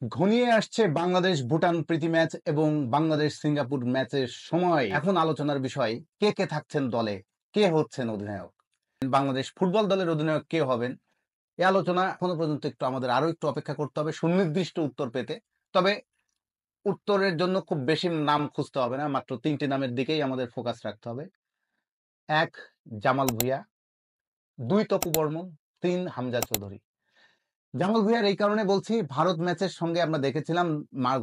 ঘনিয়ে আসছে বাংলাদেশ ভুটান প্রীতি ম্যাচ এবং বাংলাদেশ সিঙ্গাপুর ম্যাচের সময়। এখন আলোচনার বিষয় কে কে থাকছেন দলে, কে হচ্ছেন অধিনায়ক, বাংলাদেশ ফুটবল দলের অধিনায়ক কে হবেন। এই আলোচনা এখনো পর্যন্ত আমাদের আরো একটু অপেক্ষা করতে হবে সুনির্দিষ্ট উত্তর পেতে। তবে উত্তরের জন্য খুব বেশি নাম খুঁজতে হবে না, মাত্র 3টি নামের দিকেই আমাদের ফোকাস রাখতে হবে। 1 জামাল ভুঁইয়া, 2 তপু বর্মন, 3 হামজা চৌধুরী। জামাল ভুঁইয়ার এই কারণে বলছি, ভারত ম্যাচের সঙ্গে আমরা দেখেছিলাম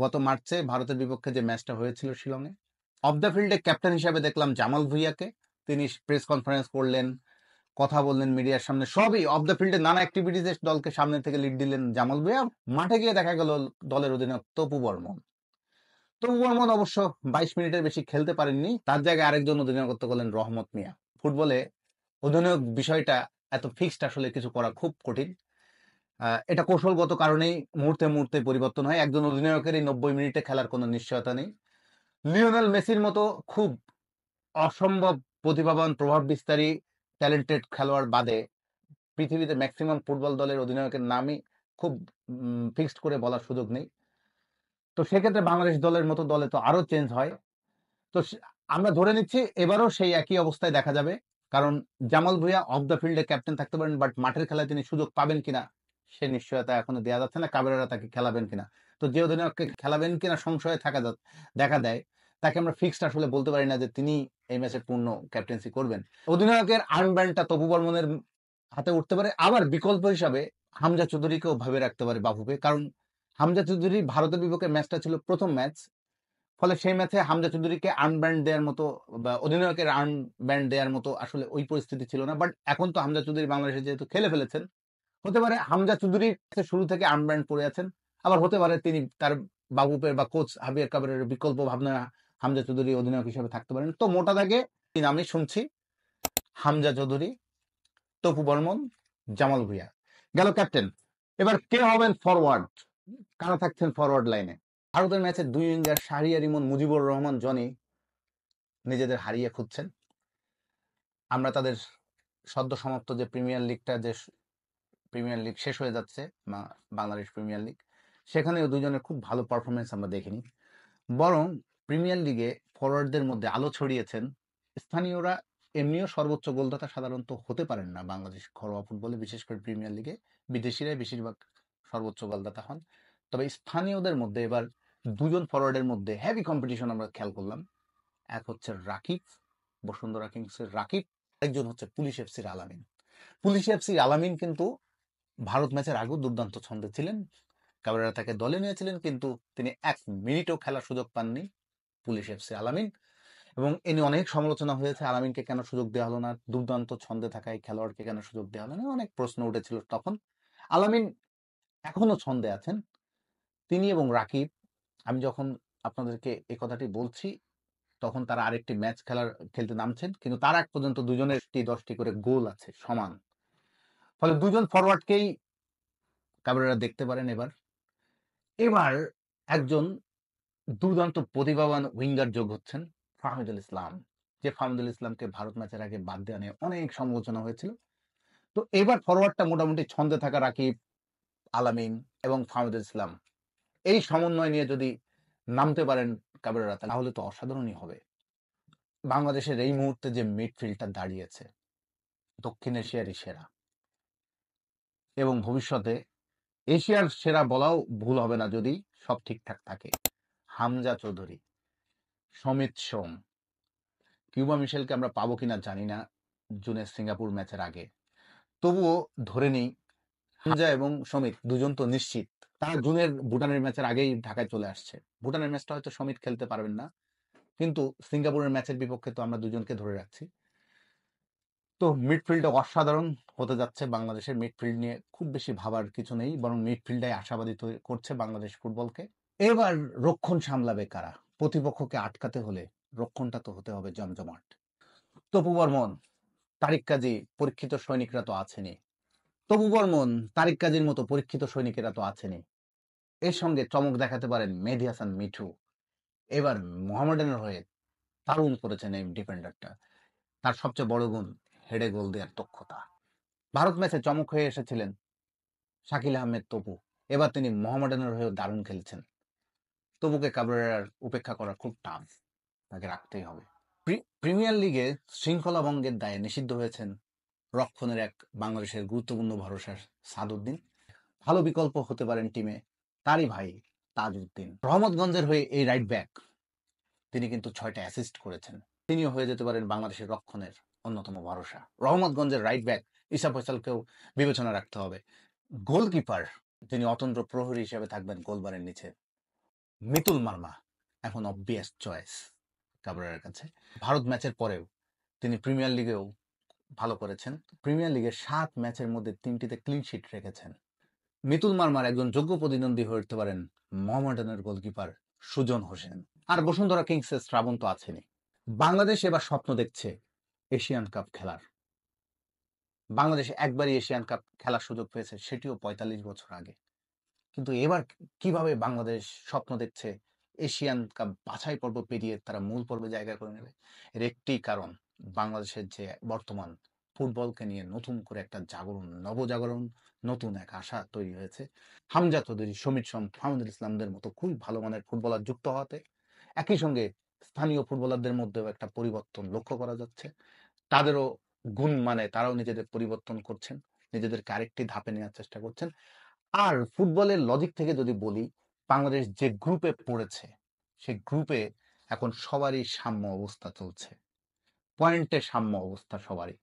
গত মার্চে ভারতের বিপক্ষে যে ম্যাচটা হয়েছিল শিলংয়ে, অফ দ্য ফিল্ডে ক্যাপ্টেন হিসেবে দেখলাম জামাল ভুঁইয়াকে। তিনি প্রেস কনফারেন্স করলেন, কথা বললেন মিডিয়ার সামনে, সবই অফ দ্য ফিল্ডে নানা অ্যাক্টিভিটিসে দলকে সামনে থেকে লিড দিলেন জামাল ভুঁইয়া। মাঠে গিয়ে দেখা গেল দলের অধিনায়ক তপু বর্মন। তপু বর্মন অবশ্য 22 মিনিটের বেশি খেলতে পারেননি, তার জায়গায় আরেকজন অধিনায়কত্ব করলেন রহমত মিয়া। ফুটবলে অধিনায়ক বিষয়টা এত ফিক্সড আসলে কিছু করা খুব কঠিন। এটা কৌশলগত কারণেই মুহূর্তে মুহূর্তে পরিবর্তন হয়। একজন অধিনায়কের এই 90 মিনিটে খেলার কোনো নিশ্চয়তা নেই। লিওনেল মেসির মতো খুব অসম্ভব প্রতিভাবান, প্রভাব বিস্তারী, ট্যালেন্টেড খেলোয়াড় বাদে পৃথিবীতে ম্যাক্সিমাম ফুটবল দলের অধিনায়কের নামই খুব ফিক্সড করে বলার সুযোগ নেই। তো সেক্ষেত্রে বাংলাদেশ দলের মতো দলে তো আরো চেঞ্জ হয়। তো আমরা ধরে নিচ্ছি এবারও সেই একই অবস্থায় দেখা যাবে, কারণ জামাল ভুঁইয়া অফ দ্য ফিল্ডে ক্যাপ্টেন থাকতে পারেন, বাট মাঠের খেলায় তিনি সুযোগ পাবেন কিনা সে নিশ্চয়তা এখনো দেওয়া যাচ্ছে না। কাবেরারা তাকে খেলাবেন কিনা, তো যে অধিনায়ককে খেলাবেন কিনা সংশয়ে দেখা দেয়, তাকে আমরা ফিক্সড আসলে বলতে পারি না যে তিনি এই ম্যাচে পূর্ণ ক্যাপ্টেন্সি করবেন। অধিনায়কের আর্মব্যান্ডটা তপু বর্মনের হাতে উঠতে পারে, আবার বিকল্প হিসাবে হামজা চৌধুরীকেও ভাবে রাখতে পারে বাফুফে, কারণ হামজা চৌধুরী ভারতের বিপক্ষে ম্যাচটা ছিল প্রথম ম্যাচ। ফলে সেই ম্যাচে হামজা চৌধুরীকে আর্মব্যান্ড দেওয়ার মতো বা অধিনায়কের আর্মব্যান্ড দেওয়ার মতো আসলে ওই পরিস্থিতি ছিল না। বাট এখন তো হামজা চৌধুরী বাংলাদেশে যেহেতু খেলে ফেলেছেন, হতে পারে হামজা চৌধুরী শুরু থেকে আর্মব্যান্ড পরে আছেন, আবার হতে পারে তিনি তার বাবুপের বা কোচ হাবিয়ার কাবেরের বিকল্প ভাবনা হামজা চৌধুরী অধিনায়ক হিসেবে থাকতে পারেন। তো মোটা দাগে আমি শুনছি হামজা চৌধুরী, তপু বর্মন, জামাল ভুঁইয়া। গেল ক্যাপ্টেন। এবার কে হবেন ফরওয়ার্ড, কারা থাকছেন ফরওয়ার্ড লাইনে। ভারতের ম্যাচে 2 উইঙ্গার শাহরিয়ার ইমন, মুজিবুর রহমান জনি নিজেদের হারিয়ে খুঁজছেন। আমরা তাদের সদ্য সমাপ্ত যে প্রিমিয়ার লিগ শেষ হয়ে যাচ্ছে, বাংলাদেশ প্রিমিয়ার লিগ, সেখানেও দুজনের খুব ভালো পারফরমেন্স আমরা দেখিনি। বরং প্রিমিয়ার লিগে ফরওয়ার্ডদের মধ্যে আলো ছড়িয়েছেন স্থানীয়রা। এমনিও সর্বোচ্চ গোলদাতা সাধারণত হতে পারেন না বাংলাদেশ ঘরোয়া ফুটবলে, বিশেষ করে প্রিমিয়ার লিগে বিদেশিরাই বেশিরভাগ সর্বোচ্চ গোলদাতা হন। তবে স্থানীয়দের মধ্যে এবার দুজন ফরওয়ার্ডের মধ্যে হেভি কম্পিটিশন আমরা খেয়াল করলাম। এক হচ্ছে রাকিব, বসুন্ধরা কিংসের রাকিব, একজন হচ্ছে পুলিশ এফসির আলামিন। পুলিশ এফসির আলামিন কিন্তু ভারত ম্যাচের আগেও দুর্দান্ত ছন্দে ছিলেন, কাবেরা তাকে দলে নিয়েছিলেন, কিন্তু তিনি 1 মিনিটও খেলার সুযোগ পাননি পুলিশ এফসি আলামিন। এবং এ নিয়ে অনেক সমালোচনা হয়েছে, আলামিনকে কেন সুযোগ দেওয়া হলো না, দুর্দান্ত ছন্দে থাকা এই খেলোয়াড়কে কেন সুযোগ দেওয়া হলো না, অনেক প্রশ্ন উঠেছিল তখন। আলামিন এখনো ছন্দে আছেন। তিনি এবং রাকিব, আমি যখন আপনাদেরকে এই কথাটি বলছি তখন তারা আরেকটি ম্যাচ খেলতে নামছেন, কিন্তু তার আগ পর্যন্ত দুজনের 10টি করে গোল আছে সমান। ফলে দুজন ফরওয়ার্ডকেই কাবেরারা দেখতে পারেন। এবার একজন দুর্দান্ত প্রতিভাবান উইঙ্গার যোগ হচ্ছেন ফাহমিদুল ইসলাম, যে ফাহমিদুল ইসলামকে ভারত ম্যাচের আগে বাদ দেওয়া নিয়ে অনেক সমালোচনা হয়েছিল। তো এবার ফরওয়ার্ডটা মোটামুটি ছন্দে থাকা রাকিব, আলামিন এবং ফাহমিদুল ইসলাম, এই সমন্বয় নিয়ে যদি নামতে পারেন কাবেরারা, তাহলে তো অসাধারণই হবে। বাংলাদেশের এই মুহূর্তে যে মিডফিল্ডটা দাঁড়িয়েছে দক্ষিণ এশিয়ারই সেরা, এবং ভবিষ্যতে এশিয়ার সেরা বলাও ভুল হবে না যদি সব ঠিকঠাক থাকে। হামজা চৌধুরী, সমিত সোম, কিউবা মিশেলকে আমরা পাবো কিনা জানি না জুনের সিঙ্গাপুর ম্যাচের আগে, তবুও ধরে নিই হামজা এবং সমিত দুজন তো নিশ্চিত। তারা জুনের ভুটানের ম্যাচের আগেই ঢাকায় চলে আসছে। ভুটানের ম্যাচটা হয়তো সমিত খেলতে পারবেন না, কিন্তু সিঙ্গাপুরের ম্যাচের বিপক্ষে তো আমরা দুজনকে ধরে রাখছি। তো মিডফিল্ডে অসাধারণ হতে যাচ্ছে। বাংলাদেশের মিডফিল্ড নিয়ে খুব বেশি ভাবার কিছু নেই, বরং মিডফিল্ডে আশাবাদী করছে বাংলাদেশ ফুটবলকে। এবার রক্ষণ সামলাবে কারা, প্রতিপক্ষকে আটকাতে হলে রক্ষণটা তো হতে হবে জমজমাট। তপু বর্মন, তারিক কাজী, পরীক্ষিত সৈনিকরা তো আছেনই। তপু বর্মন, তারিক কাজীর মতো পরীক্ষিত সৈনিকেরা তো আছেনই। এর সঙ্গে চমক দেখাতে পারেন মেহেদী হাসান মিঠু। এবার মোহামেডানের হয়ে দারুণ করেছেন এই ডিফেন্ডারটা। তার সবচেয়ে বড় গুণ হেডে গোল দেওয়ার দক্ষতা। ভারত ম্যাচে চমক হয়ে এসেছিলেন শাকিল আহমেদ তপু, এবার তিনি মোহামেডানের হয়েও দারুণ খেলেছেন। তবুকে কাবরেরার উপেক্ষা করা খুব টাফ, তাকে রাখতেই হবে। প্রিমিয়ার লিগে শৃঙ্খলা ভঙ্গের দায়ে নিষিদ্ধ হয়েছেন রক্ষণের এক বাংলাদেশের গুরুত্বপূর্ণ ভরসা সাদউদ্দিন। ভালো বিকল্প হতে পারেন টিমে তারই ভাই তাজউদ্দিন। রহমতগঞ্জের হয়ে এই রাইট ব্যাক তিনি কিন্তু 6টা অ্যাসিস্ট করেছেন। তিনিও হয়ে যেতে পারেন বাংলাদেশের রক্ষণের অন্যতম ভরসা। রহমতগঞ্জের রাইট ব্যাক ঈসা ফয়সালকেও বিবেচনা রাখতে হবে। গোলকিপার তিনি অতন্ত্র প্রহরী হিসেবে থাকবেন গোলবারের নিচে। মিতুল মার্মা এখন অবভিয়াস চয়েস কাবরেরার কাছে। ভারত ম্যাচের পরেও তিনি প্রিমিয়ার লিগেও ভালো করেছেন। প্রিমিয়ার লিগের 7 ম্যাচের মধ্যে 3টিতে ক্লিন শিট রেখেছেন। মিতুল মার্মার একজন যোগ্য প্রতিদ্বন্দ্বী হয়ে উঠতে পারেন মোহামেডানের গোলকিপার সুজন হোসেন। আর বসুন্ধরা কিংসের শ্রাবণ তো আছেনই। বাংলাদেশ এবার স্বপ্ন দেখছে এশিয়ান কাপ খেলার। বাংলাদেশ একবারই এশিয়ান কাপ খেলার সুযোগ পেয়েছে, সেটিও 45 বছর আগে। কিন্তু এবার কিভাবে বাংলাদেশ স্বপ্ন দেখছে এশিয়ান কাপ বাছাই পর্ব পেরিয়ে তারা মূল পর্বে জায়গা করে নেবে? এর একটি কারণ, বাংলাদেশের যে বর্তমান ফুটবলকে নিয়ে নতুন করে একটা জাগরণ, নবজাগরণ, নতুন এক আশা তৈরি হয়েছে। হামজা চৌধুরী, সমীর শম, ফাহমুদুল ইসলামদের মতো খুবই ভালো মানের ফুটবলার যুক্ত হওয়াতে একই সঙ্গে স্থানীয় ফুটবলারদের মধ্যেও একটা পরিবর্তন লক্ষ্য করা যাচ্ছে। তাদেরও গুণ মানে তারাও নিজেদের পরিবর্তন করছেন, নিজেদেরকে আরেকটি ধাপে নেওয়ার চেষ্টা করছেন। আর ফুটবলের লজিক থেকে যদি বলি, বাংলাদেশ যে গ্রুপে পড়েছে সেই গ্রুপে এখন সবারই সাম্য অবস্থা চলছে, পয়েন্টে সাম্য অবস্থা সবারই।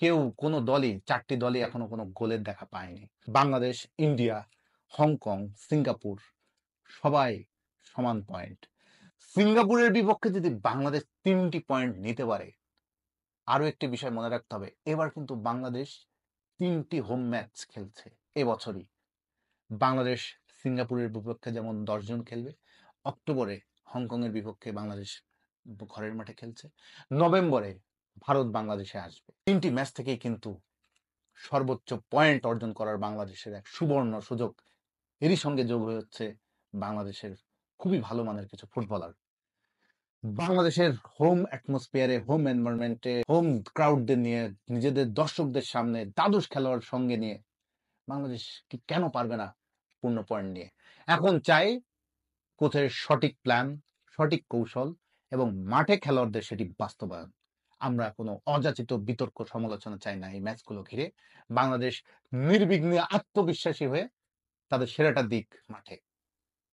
কেউ কোনো দলই 4টি দলই এখনো কোনো গোলের দেখা পায়নি। বাংলাদেশ, ইন্ডিয়া, হংকং, সিঙ্গাপুর সবাই সমান পয়েন্ট। সিঙ্গাপুরের বিপক্ষে যদি বাংলাদেশ 3টি পয়েন্ট নিতে পারে, আরো একটি বিষয় মনে রাখতে হবে, এবার কিন্তু বাংলাদেশ 3টি হোম ম্যাচ খেলছে এবছরই। বাংলাদেশ সিঙ্গাপুরের বিপক্ষে যেমন 10 জন খেলবে, অক্টোবরে হংকং এর বিপক্ষে বাংলাদেশ ঘরের মাঠে খেলছে, নভেম্বরে ভারত বাংলাদেশে আসবে। 3টি ম্যাচ থেকেই কিন্তু সর্বোচ্চ পয়েন্ট অর্জন করার বাংলাদেশের এক সুবর্ণ সুযোগ। এরই সঙ্গে যোগ হচ্ছে বাংলাদেশের খুবই ভালো মানের কিছু ফুটবলার। বাংলাদেশের হোম অ্যাটমসফিয়ারে, হোম এনভায়রনমেন্টে, হোম ক্রাউডদের নিয়ে, নিজেদের দর্শকদের সামনে দ্বাদশ খেলোয়াড় সঙ্গে নিয়ে বাংলাদেশ কি কেন পারবে না পূর্ণ পয়েন্ট নিয়ে? এখন চাই কোচের সঠিক প্ল্যান, সঠিক কৌশল এবং মাঠে খেলোয়াড়দের সেটি বাস্তবায়ন। আমরা কোনো অযাচিত বিতর্ক সমালোচনা চাই না এই ম্যাচগুলো ঘিরে। বাংলাদেশ নির্বিঘ্নে আত্মবিশ্বাসী হয়ে তাদের সেরাটা দিক মাঠে।